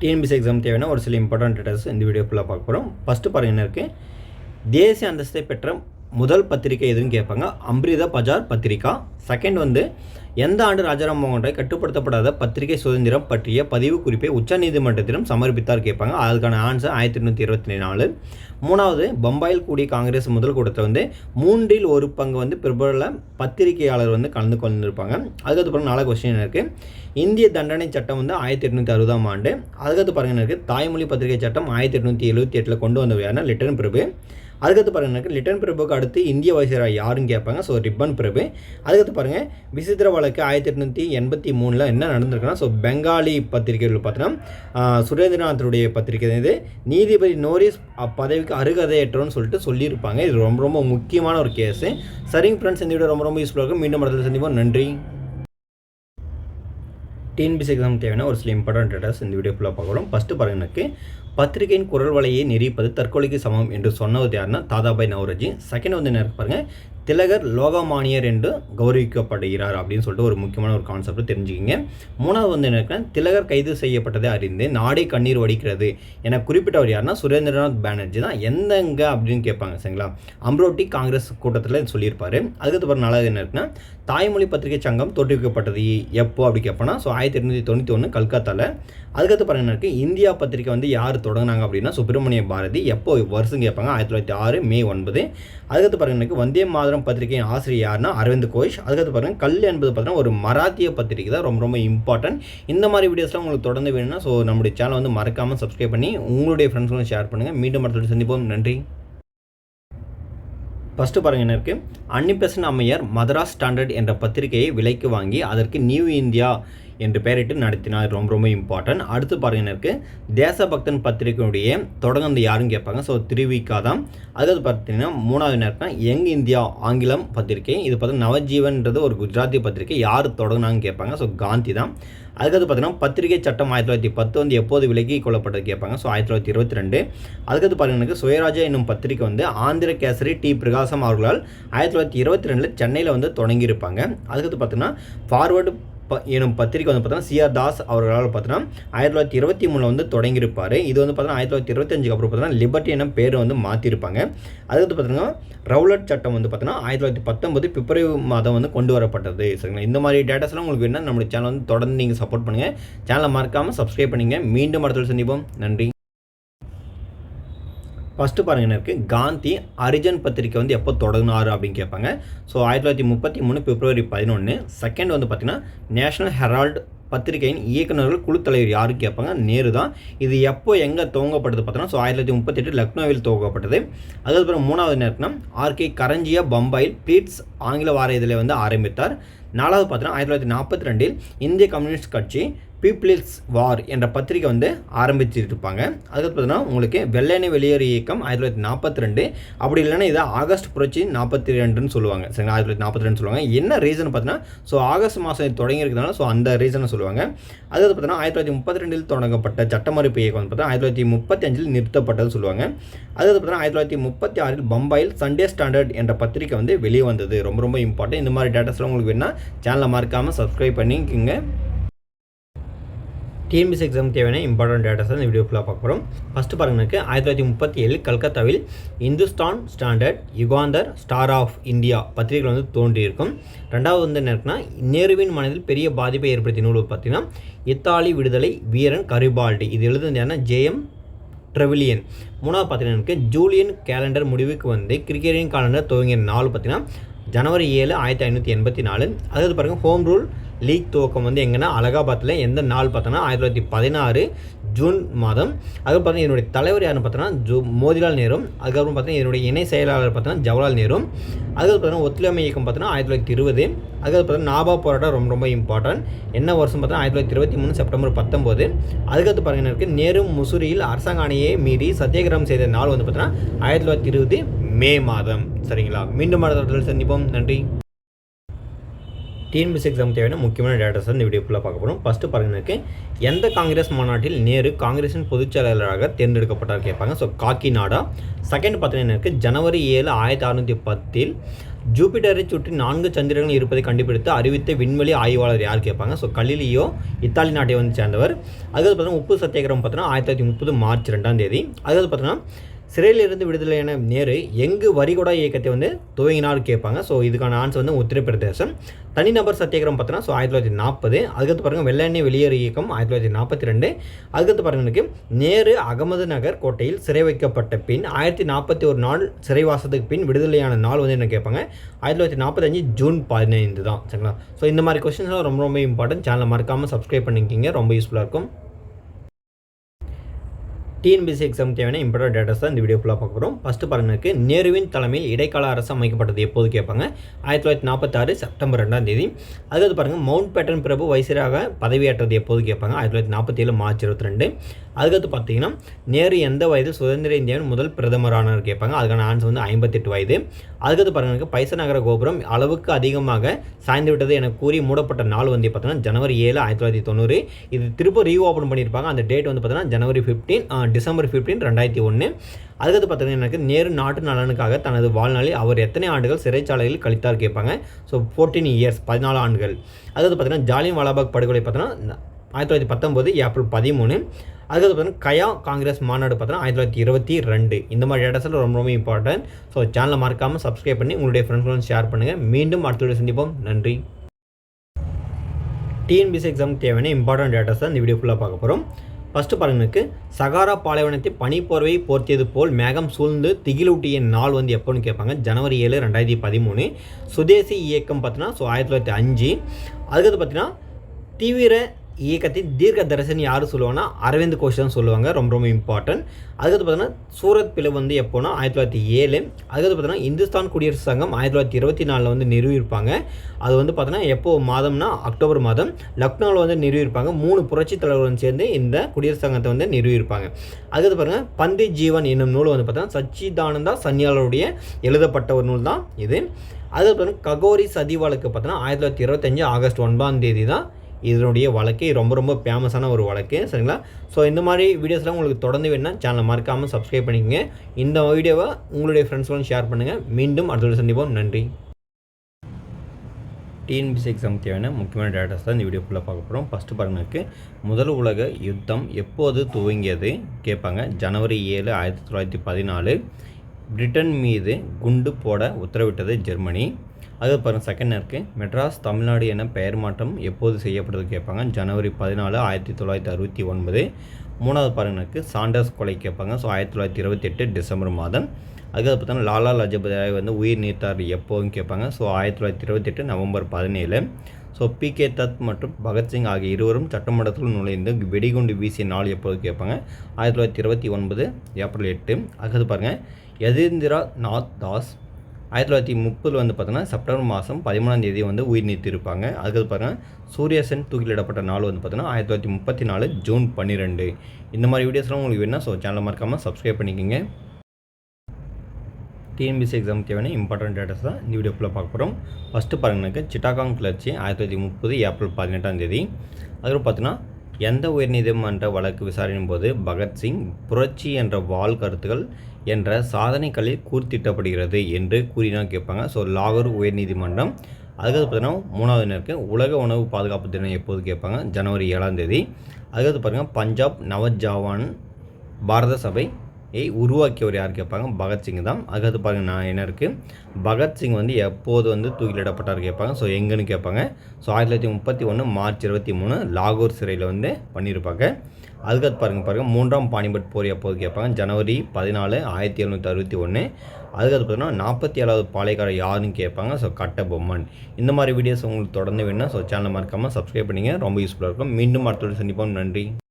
TNPSC exam தேவையான ஒரு சில இம்பார்ட்டன்ட் டேட்டாஸ் இந்த வீடியோ ஃபுல்லாக பார்க்க போகிறோம். ஃபஸ்ட்டு பாருங்கள் என்ன இருக்குது, தேசிய அந்தஸ்தை பெற்ற முதல் பத்திரிகை எதுன்னு கேட்பாங்க, அம்ரிதா பஜார் பத்திரிகா. செகண்ட் வந்து எந்த ஆண்டு ராஜாராம் மோகன் ராய் கட்டுப்படுத்தப்படாத பத்திரிகை சுதந்திரம் பற்றிய பதிவு குறிப்பை உச்சநீதிமன்றத்திடம் சமர்ப்பித்தார் கேட்பாங்க. அதுக்கான ஆன்சர் 1824. மூணாவது, பம்பாயில் கூடிய காங்கிரஸ் முதல் கூட்டத்தில் வந்து 1/3 வந்து பிரபல பத்திரிகையாளர் வந்து கலந்து கொண்டிருப்பாங்க. அதுக்கப்புறம் 4 கொஸ்டின் இருக்குது. இந்திய தண்டனை சட்டம் வந்து 1860ஆம் ஆண்டு. அதுக்கடுத்து பாருங்கள் இருக்குது, தாய்மொழி பத்திரிகை சட்டம் 1878 கொண்டு வந்தவர் யாருன்னா லிட்டன் பிரபு. அதுக்கடுத்து பாருங்கள், லிட்டன் பிரபுக்கு அடுத்து இந்திய வைசிராய் யாருன்னு கேட்பாங்க, ஸோ ரிப்பன் பிரபு. அதுக்கடுத்து பாருங்கள், விசித்திர வழக்கு 1883 என்ன நடந்திருக்குன்னா, ஸோ பெங்காலி பத்திரிகைகள் பார்த்தீங்கன்னா சுரேந்திரநாத்துடைய பத்திரிகை இது நீதிபதி நோரிஸ் பதவிக்கு அருகதையற்றோன்னு சொல்லியிருப்பாங்க. இது ரொம்ப ரொம்ப முக்கியமான ஒரு கேஸு. சரிங்க ஃப்ரெண்ட்ஸ், இந்த வீடியோ ரொம்ப ரொம்ப யூஸ்ஃபுல்லாக இருக்கும். மீண்டும் இடத்துல சந்திப்போம். நன்றி. டிஎன்பிஎஸ்சி எக்ஸாம் தேவையான ஒரு சில இம்பார்ட்டன்ட் டேட்டாஸ் இந்த வீடியோ ஃபுல்லாக பார்க்குறோம். ஃபஸ்ட்டு பாருங்க, எனக்கு பத்திரிகையின் குரல் வலையை நெறிப்பது தற்கொலைக்கு சமம் என்று சொன்னது யாருன்னா தாதாபாய் நவ்ரோஜி. செகண்ட் வந்து என்ன பாருங்கள், திலகர் லோகமானியர் என்று கௌரவிக்கப்படுகிறார் அப்படின்னு சொல்லிட்டு ஒரு முக்கியமான ஒரு கான்செப்ட் தெரிஞ்சுக்கிங்க. மூணாவது வந்து என்ன இருக்குன்னா, திலகர் கைது செய்யப்பட்டதை அறிந்து நாடே கண்ணீர் வடிக்கிறது என குறிப்பிட்டவர் யாருன்னா சுரேந்திரநாத் பானர்ஜி தான். எந்தங்க அப்படின்னு கேட்பாங்க, சரிங்களா. அம்ரோட்டி காங்கிரஸ் கூட்டத்தில் சொல்லியிருப்பார். அதுக்கப்புறம் நாளாவது என்ன இருக்குன்னா, தாய்மொழி பத்திரிகை சங்கம் தோற்றுவிக்கப்பட்டது எப்போ அப்படி கேட்போன்னா, ஸோ 1891 கல்கத்தாவில். அதுக்கடுத்து பாருங்க இருக்குது, இந்தியா பத்திரிகை வந்து யார் தொடங்கினாங்க அப்படின்னா சுப்பிரமணிய பாரதி. எப்போ வருஷம் கேட்பாங்க, 1906 மே 9. அதுக்கடுத்து பாருங்க இருக்குது, வந்தே மாதரம் பத்திரிகையின் ஆசிரியர் யாருன்னா அரவிந்த் கோஷ். அதுக்கடுத்து பாருங்கள், கல் என்பது பார்த்தீங்கன்னா ஒரு மராத்திய பத்திரிகை தான். ரொம்ப ரொம்ப இம்பார்ட்டன்ட். இந்த மாதிரி வீடியோஸ்லாம் உங்களுக்கு தொடர்ந்து வேணும்னா ஸோ நம்முடைய சேனல் வந்து மறக்காமல் சப்ஸ்கிரைப் பண்ணி உங்களுடைய ஃப்ரெண்ட்ஸ்களும் ஷேர் பண்ணுங்கள். மீண்டும் அடுத்த சந்திப்போம். நன்றி. ஃபஸ்ட்டு பாருங்கள் என்ன இருக்குது, அன்னிபெசன்ட் அம்மையார் மதராஸ் ஸ்டாண்டர்ட் என்ற பத்திரிகையை விலைக்கு வாங்கி அதற்கு நியூ இந்தியா என்று பெயரிட்டு நடத்தினார். ரொம்ப ரொம்ப இம்பார்ட்டன்ட். அடுத்து பாருங்கள் என்ன இருக்குது, தேசபக்தன் பத்திரிகையுடைய தொடர்ந்து யாருன்னு கேட்பாங்க, ஸோ திருவிக்கா தான். அதாவது பார்த்தீங்கன்னா மூணாவது என்ன இருக்குன்னா, யங் இந்தியா ஆங்கிலம் பத்திரிகை. இது பார்த்தீங்கன்னா நவஜீவன்றது ஒரு குஜராத்தி பத்திரிகை. யார் தொடங்கினாங்கன்னு கேட்பாங்க, ஸோ காந்தி தான். அதுக்கடுத்து பார்த்தீங்கன்னா பத்திரிகை சட்டம் 1910 வந்து எப்போது விலக்கி கொள்ளப்பட்டது கேட்பாங்க, ஸோ 1922. அதுக்கடுத்து பார்த்தீங்கன்னா சுயராஜா என்னும் பத்திரிகை வந்து ஆந்திர கேசரி டி பிரகாசம் அவர்களால் 1922 சென்னையில் வந்து தொடங்கியிருப்பாங்க. அதுக்கடுத்து பார்த்தீங்கன்னா ஃபார்வர்டு எனும் பத்திரிகை வந்து பார்த்தீங்கன்னா சிஆர் தாஸ் அவர்களால் பார்த்தீங்கன்னா 1923 வந்து தொடங்கியிருப்பார். இது வந்து பார்த்தீங்கன்னா 1925 அப்புறம் பார்த்தீங்கன்னா லிபர்ட்டி எனும் பேர் வந்து மாற்றிருப்பாங்க. அதுக்கு பார்த்தீங்கன்னா ரவுலட் சட்டம் வந்து பார்த்தீங்கன்னா 1919 பிப்ரவரி மாதம் வந்து கொண்டு வரப்பட்டது. சரிங்களா. இந்த மாதிரி டேட்டாஸ்லாம் உங்களுக்கு வேணும்னா நம்மளுடைய சேனல் வந்து தொடர்ந்து நீங்கள் சப்போர்ட் பண்ணுங்கள். சேனலை மறக்காமல் சப்ஸ்கிரைப் பண்ணுங்கள். மீண்டும் அடுத்த சந்திப்போம். நன்றி. ஃபஸ்ட்டு பாருங்கள் என்ன இருக்குது, காந்தி ஹரிஜன் பத்திரிக்கை வந்து எப்போ தொடங்கினார் அப்படின்னு கேட்பாங்க, ஸோ 1933 பிப்ரவரி 11. செகண்ட் வந்து பார்த்திங்கன்னா நேஷனல் ஹெரால்டு பத்திரிகையின் இயக்குநர்கள் குழு தலைவர் யாருக்கு கேட்பாங்க, நேரு தான். இது எப்போ எங்கே துவங்கப்பட்டது பார்த்தோன்னா, ஸோ 1938 லக்னோவில் துவங்கப்பட்டது. அதுக்கப்புறம் மூணாவது என்ன இருக்குன்னா, ஆர்கே கரஞ்சியா பம்பாயில் ப்ளீட்ஸ் ஆங்கில வார இதழை வந்து ஆரம்பித்தார். நாலாவது பார்த்தீங்கன்னா 1942 இந்திய கம்யூனிஸ்ட் கட்சி பீப்புள்ஸ் வார் என்ற பத்திரிகை வந்து ஆரம்பிச்சுட்டு இருப்பாங்க. அதுக்கு பார்த்தீங்கன்னா உங்களுக்கு வெள்ளையனை வெளியேறு இயக்கம் 1942. அப்படி இல்லைன்னா இதை ஆகஸ்ட் புரட்சி 42ன்னு சொல்லுவாங்க. சரிங்களா, 1942 சொல்லுவாங்க. என்ன ரீசன் பார்த்தீங்கன்னா, ஸோ ஆகஸ்ட் மாதம் தொடங்கியிருக்கிறதுனால ஸோ அந்த ரீசனை சொல்லுவாங்க. அதாவது பார்த்தீங்கன்னா 1932 தொடங்கப்பட்ட சட்டமறுப்பு இயக்கம் வந்து பார்த்தீங்கன்னா 1935 நிறுத்தப்பட்டது சொல்லுவாங்க. அதாவது பார்த்தீங்கன்னா 1936 பம்பாயில் சண்டே ஸ்டாண்டர்ட் என்ற பத்திரிகை வந்து வெளியே வந்தது. ரொம்ப ரொம்ப இம்பார்ட்டன்ட். இந்த மாதிரி டேட்டாஸ்லாம் உங்களுக்கு வேணும்னா சேனலை மறக்காமல் சப்ஸ்கிரைப் பண்ணிக்கோங்க. டிஎன்பிஎஸ்சி எக்ஸாம் தேவையான இம்பார்ட்டன்ட் டேட்டாஸ் இந்த வீடியோ ஃபுல்லாக பார்க்க போகிறோம். ஃபஸ்ட்டு பாருங்க, 1937 கல்கத்தாவில் Hindustan standard, Yugantar, star of India பத்திரிகைகள் வந்து தோன்றியிருக்கும். ரெண்டாவது வந்து என்ன இருக்குன்னா, நேருவின் மனதில் பெரிய பாதிப்பை ஏற்படுத்திய நூல் பார்த்தீங்கன்னா இத்தாலி விடுதலை வீரன் கரிபால்டி. இது எழுதுனா ஜேஎம் ட்ரெவிலியன். மூணாவது பார்த்தீங்கன்னா ஜூலியன் கேலண்டர் முடிவுக்கு வந்து கிரிக்கெட்டின் காலண்டர் துவங்கிய நாள் பார்த்தீங்கன்னா ஜனவரி 7, 1584. அதாவது பாருங்கள், ஹோம் ரூல் லீக் துவக்கம் வந்து எங்கன்னா அலகாபாத்தில் எந்த நாள் பார்த்தோன்னா 1916 ஜூன் மாதம். அதுக்கு பார்த்தீங்கன்னா என்னுடைய தலைவர் யாருன்னு பார்த்தோன்னா மோதிலால் நேரு. அதுக்கப்புறம் பார்த்தீங்கன்னா என்னுடைய இணை செயலாளர் பார்த்தோன்னா ஜவஹர்லால் நேரு. அதுக்கு பார்த்தீங்கன்னா ஒத்துழைமை இயக்கம் பார்த்தோன்னா 1920. அதுக்கு பார்த்தீங்கன்னா நாபா போராட்டம் ரொம்ப ரொம்ப இம்பார்ட்டன்ட். என்ன வருஷம் பார்த்தா 1923 செப்டம்பர் 19. அதுக்கடுத்து பாருங்கள் இருக்குது, நேரு முசூரியில் அரசாங்க ஆணையை மீறி சத்தியாகிரகம் செய்த நாள் வந்து பார்த்தீங்கன்னா 1920 மே மாதம். சரிங்களா. மீண்டும் அடுத்த சந்திப்போம். நன்றி. டிஎன்பிஎஸ்சி எக்ஸாம் தேவையான முக்கியமான டேட்டாஸ் இந்த வீடியோ ஃபுல்லாக பார்க்க போகிறோம். ஃபஸ்ட்டு பாருங்களுக்கு எந்த காங்கிரஸ் மாநாட்டில் நேரு காங்கிரஸின் பொதுச் செயலாளராக தேர்ந்தெடுக்கப்பட்டார் கேட்பாங்க. ஸோ காக்கிநாடா. செகண்ட் பார்த்தீங்கன்னா ஜனவரி 7, 1610 ஜூபிட்டரை சுற்றி 4 சந்திரர்கள் இருப்பதை கண்டுபிடித்து அறிவித்த விண்வெளி ஆய்வாளர் யார் கேட்பாங்க. ஸோ கலிலியோ இத்தாலி நாட்டை வந்து சேர்ந்தவர். அதுக்கு பார்த்தீங்கன்னா உப்பு சத்தியாகிரகம் பார்த்தீங்கன்னா 1930 மார்ச் 2 அதுக்கு பார்த்தீங்கன்னா சிறையிலிருந்து விடுதலையான நேரு எங்கு வரிகொடா இயக்கத்தை வந்து துவங்கினார் கேட்பாங்க. ஸோ இதுக்கான ஆன்சர் வந்து உத்தரப்பிரதேசம். தனிநபர் சத்தியாகிரகம் பார்த்தோன்னா 1940. அதுக்கடுத்து பாருங்கள் வெள்ளையனே வெளியேறு இயக்கம் 1942. அதுக்கடுத்து பாருங்களுக்கு நேரு அகமது நகர் கோட்டையில் சிறை வைக்கப்பட்ட பின் 1041 நாள் சிறைவாசத்துக்கு பின் விடுதலையான நாள் வந்து என்ன கேட்பாங்க. 1945 ஜூன் 15 தான். சரிங்களா? ஸோ இந்த மாதிரி கொஸ்டின்ஸ்லாம் ரொம்ப ரொம்ப இம்பார்ட்டன்ட். சேனலை மறக்காமல் சப்ஸ்கிரைப் பண்ணிக்கிங்க, ரொம்ப யூஸ்ஃபுல்லாக இருக்கும். டிஎன்பிஎஸ்சி எக்ஸாம் தேவையான இம்பார்ட்டன்ட் டேட்டாஸ் தான் இந்த வீடியோ ஃபுல்லாக பார்க்க போகிறோம். ஃபஸ்ட்டு பாருங்களுக்கு நேருவின் தலைமையில் இடைக்கால அரசு அமைக்கப்பட்டது எப்போது கேட்பாங்க. 1946 செப்டம்பர் 2. அதாவது பாருங்கள் மவுண்ட் பேட்டன் பிரபு வைசிராக பதவியேற்றது எப்போது கேட்பாங்க. 1947 மார்ச் 22. அதுக்கடுத்து பார்த்தீங்கன்னா நேரு எந்த வயதில் சுதந்திர இந்தியாவின் முதல் பிரதமரானார் கேட்பாங்க. அதுக்கான ஆன்சர் வந்து 58 வயது. அதுக்கடுத்து பாருங்களுக்கு பைசா நகர கோபுரம் அளவுக்கு அதிகமாக சாய்ந்து விட்டது என கூறி மூடப்பட்ட நாள் வந்து பார்த்தீங்கன்னா ஜனவரி 7, 1990. இது திரும்ப ரீஓப்பன் பண்ணியிருப்பாங்க. அந்த டேட் வந்து பார்த்தீங்கன்னா ஜனவரி 15 டிசம்பர் 15, 2001. அதுக்கடுத்து பார்த்தீங்கன்னா எனக்கு நேரு நாட்டு நலனுக்காக தனது வாழ்நாளில் அவர் எத்தனை ஆண்டுகள் சிறைச்சாலையில் கழித்தார் கேட்பாங்க. ஸோ 14 இயர்ஸ், 14 ஆண்டுகள். அதுக்கடுத்து பார்த்தீங்கன்னா ஜாலியன் வாலாபாக் படுகொலை பார்த்தீங்கன்னா 1919 ஏப்ரல் 13. அதுக்கடுத்து பார்த்தீங்கன்னா கயா காங்கிரஸ் மாநாடு பார்த்தீங்கன்னா 1922. இந்த மாதிரி டேட்டாஸில் ரொம்ப ரொம்ப இம்பார்ட்டன்ட். ஸோ சேனலை மறக்காமல் சப்ஸ்கிரைப் பண்ணி உங்களுடைய ஃப்ரெண்ட்ஸ்களும் ஷேர் பண்ணுங்கள். மீண்டும் அடுத்த வீடியோ சந்திப்போம். நன்றி. டிஎன்பிஎஸ்சி எக்ஸாமுக்கு தேவையான இம்பார்ட்டன்ட் டேட்டாஸ் தான் இந்த வீடியோ ஃபுல்லாக பார்க்க போகிறோம். ஃபஸ்ட்டு பாருங்களுக்கு சகாரா பாலைவனத்தை பனிப்போர்வையை போர்த்தியது போல் மேகம் சூழ்ந்து திகிலூட்டிய நாள் வந்து எப்போன்னு கேட்பாங்க. ஜனவரி 7, 2013. சுதேசி இயக்கம் பார்த்தீங்கன்னா 1905. அதுக்கடுத்து பார்த்தீங்கன்னா தீவிர இயக்கத்தின் தீர்க்க தரிசனி யார் சொல்லுவாங்கன்னா அரவிந்த் கோஷ் தான் சொல்லுவாங்க. ரொம்ப ரொம்ப இம்பார்ட்டன்ட். அதுக்கடுத்து பார்த்தீங்கன்னா சூரத் பிளவு வந்து எப்போனா 1907. அதுக்கடுத்து பார்த்தீங்கன்னா இந்துஸ்தான் குடியரசு சங்கம் 1924 வந்து நிறுவியிருப்பாங்க. அது வந்து பார்த்தீங்கன்னா எப்போ மாதம்னா அக்டோபர் மாதம் லக்னோவில் வந்து நிறுவியிருப்பாங்க. 3 புரட்சி தலைவர்களுடன் சேர்ந்து இந்த குடியரசு சங்கத்தை வந்து நிறுவியிருப்பாங்க. அதுக்கடுத்து பாருங்கள் பந்தி ஜீவன் என்னும் நூல் வந்து பார்த்தீங்கன்னா சச்சிதானந்தா சன்னியாலருடைய எழுதப்பட்ட ஒரு நூல் தான் இது. அதுக்கு பாருங்கள் ககோரி சதி வழக்கு பார்த்தீங்கன்னா 1925 ஆகஸ்ட் 9 தான் இதனுடைய வழக்கு. ரொம்ப ரொம்ப ஃபேமஸான ஒரு வழக்கு. சரிங்களா? ஸோ இந்த மாதிரி வீடியோஸ்லாம் உங்களுக்கு தொடர்ந்து வேணும்னா சேனலை மறக்காமல் சப்ஸ்கிரைப் பண்ணிக்கோங்க. இந்த வீடியோவை உங்களுடைய ஃப்ரெண்ட்ஸ்களும் ஷேர் பண்ணுங்கள். மீண்டும் அடுத்த சந்திப்போம். நன்றி. டிஎன்பிஎஸ்சி எக்ஸாம் தேவையான முக்கியமான டேட்டாஸ் தான் இந்த வீடியோ ஃபுல்லாக பார்க்க போகிறோம். ஃபஸ்ட்டு பாருங்களுக்கு முதல் உலக யுத்தம் எப்போது துவங்கியது கேட்பாங்க. ஜனவரி 7, 1914. பிரிட்டன் மீது குண்டு போட உத்தரவிட்டது ஜெர்மனி. அது பாருங்கள் செகண்ட் இருக்குது மெட்ராஸ் தமிழ்நாடு என பெயர் மாற்றம் எப்போது செய்யப்படுறது கேட்பாங்க. ஜனவரி 14, 1969. மூணாவது பாருங்களுக்கு சாண்டர்ஸ் கொலை கேட்பாங்க. ஸோ 1928 டிசம்பர் மாதம். அதுக்கு பார்த்தோன்னா லாலா லஜபதி ராய் வந்து உயிர் நீத்தார் எப்போதுன்னு கேட்பாங்க. So 1928 November 17. ஸோ பிகே தத் மற்றும் பகத்சிங் ஆகிய இருவரும் சட்டமன்றத்தில் நுழைந்து வெடிகுண்டு வீசிய நாள் எப்போது கேட்பாங்க. 1929 ஏப்ரல் 8. அதுக்கு பாருங்கள் யதீந்திரா நாத் தாஸ் 1930 வந்து பார்த்தோன்னா செப்டம்பர் மாதம் 13 வந்து உயிர் நீத்திருப்பாங்க. அதுக்கு பாருங்கள் சூர்யா சென் தூக்கிலிடப்பட்ட நாள் வந்து பார்த்தோன்னா 1934 ஜூன் 12. இந்த மாதிரி வீடியோஸ்லாம் உங்களுக்கு வேணும்னா ஸோ சேனலை மறக்காமல் சப்ஸ்கிரைப் பண்ணிக்கோங்க. டிஎன்பிஎஸ்சி எக்ஸாம் தேவையான இம்பார்ட்டன்ட் டேட்டாஸ் தான் இந்த வீடியோ ஃபுல்லாக பார்க்க போகிறோம். ஃபஸ்ட்டு பாருங்களுக்கு சிட்டாகாங் கிளர்ச்சி 1930 ஏப்ரல் 18. அதுக்கப்புறம் பார்த்தீங்கன்னா எந்த உயர்நீதிமன்ற வழக்கு விசாரணையின் போது பகத்சிங் புரட்சி என்ற வால் கருத்துக்கள் என்ற சாதனைகளில் கூர்த்திட்டப்படுகிறது என்று கூறினால் கேட்பாங்க. ஸோ லாகூர் உயர்நீதிமன்றம். அதுக்கடுத்து பார்த்தீங்கன்னா மூணாவது இருக்குது உலக உணவு பாதுகாப்பு தினம் எப்போது கேட்பாங்க. ஜனவரி 7. அதுக்கடுத்து பாருங்கள் பஞ்சாப் நவஜாவான் பாரத சபையை உருவாக்கியவர் யார் கேட்பாங்க. பகத்சிங் தான். அதுக்கடுத்து பாருங்கள் நான் என்ன இருக்குது பகத்சிங் வந்து எப்போது வந்து தூக்கிலிடப்பட்டார் கேட்பாங்க. ஸோ எங்கன்னு கேட்பாங்க. ஸோ 1931 மார்ச் 23 லாகூர் சிறையில் வந்து பண்ணியிருப்பாங்க. அதுக்கடுத்து பாருங்கள் மூன்றாம் பானிபட் போர் எப்போது கேட்பாங்க. ஜனவரி 14, 1761. அதுக்கடுத்து பார்த்தீங்கன்னா 47வது பாளையக்காரர் யாருன்னு கேட்பாங்க. ஸோ கட்டபொம்மன். இந்த மாதிரி வீடியோஸ் உங்களுக்கு தொடர்ந்து வேணும்னா ஸோ சேனலை மறக்காமல் சப்ஸ்கிரைப் பண்ணிங்க, ரொம்ப யூஸ்ஃபுல்லாக இருக்கும். மீண்டும் அடுத்த சந்திப்போம். நன்றி.